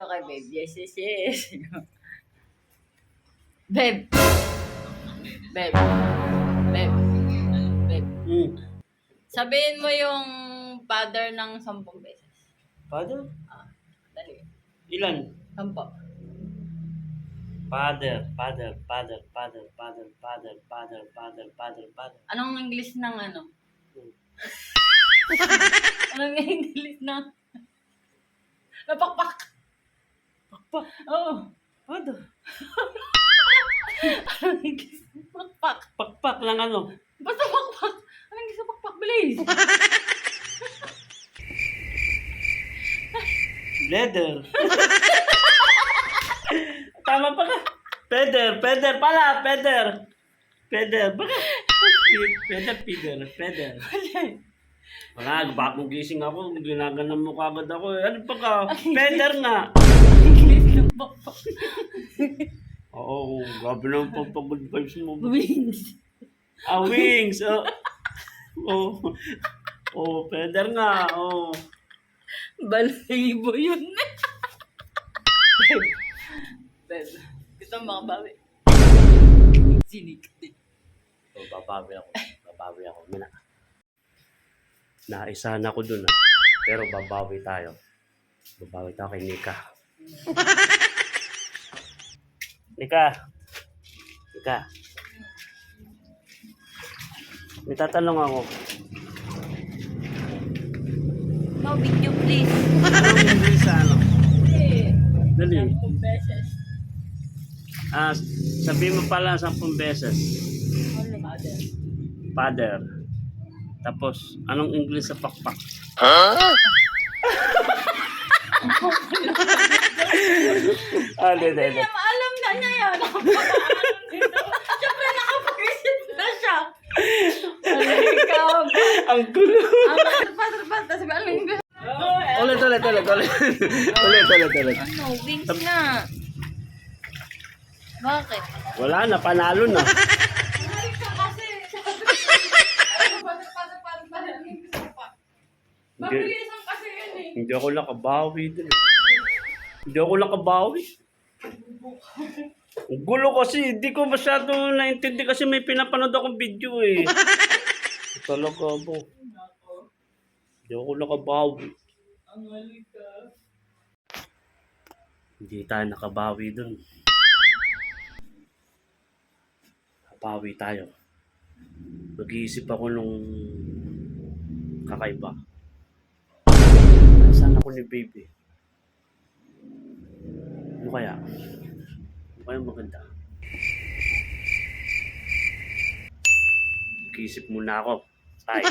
Okay, babe. Yes, yes, yes. Babe. Babe. Babe. Babe. Sabihin mo yung father ng 10 beses. Father? Dali. Ilan? 10. Father, father, father, father, father, father, father, father, father, father. Anong English ng ano? Anong English ng... Napakpak. Pakpak. Oo. Father. Anong English ng pakpak? Pakpak lang ano. Basta pakpak. Anong English ng pakpak? Bilis. Leather. Tama pa ka. Feather, feather pala, feather. Feather, baka. Feather. Wala, bagong gising ako, ginaganan mo kagad ako. Ano pa ka? Feather nga. English ng pakpak. Oo, grabe naman pag-good vibes mo. Wings. Wings. Feather nga. Balahibo yun. Babe. Gusto mo makabawi. Sinik. Babawi ako. Naisa na ako dun Pero babawi tayo. Babawi tayo kay Nika. Nika. May tatanong ako. No video, please. Anong English sa ano? Hindi. Dali. 10 beses. Sabihin mo pala 10 beses. Father. Father. Tapos, anong English sa pakpak? Hindi niya maalam na niya yan. Siyempre nakapag-isip na siya. Ikaw. Ang gulo. Patras. Sabi, alam mo. Ulit. Ano, wings na. Bakit? Wala na, panalo na. Mabilisan kasi yun eh. Hindi ako nakabawi dun. Hindi ako nakabawi. Ang gulo kasi, hindi ko masyado naintindi kasi may pinapanood akong video eh. Talaga po. Hindi ako nakabawi. Ang halika. Hindi tayo nakabawi dun. Nakabawi tayo. Nag-iisip ako nung kakaiba. Saan ako ni baby? Ano kaya? Ano kaya maganda? Nag-iisip muna ako. Tayo.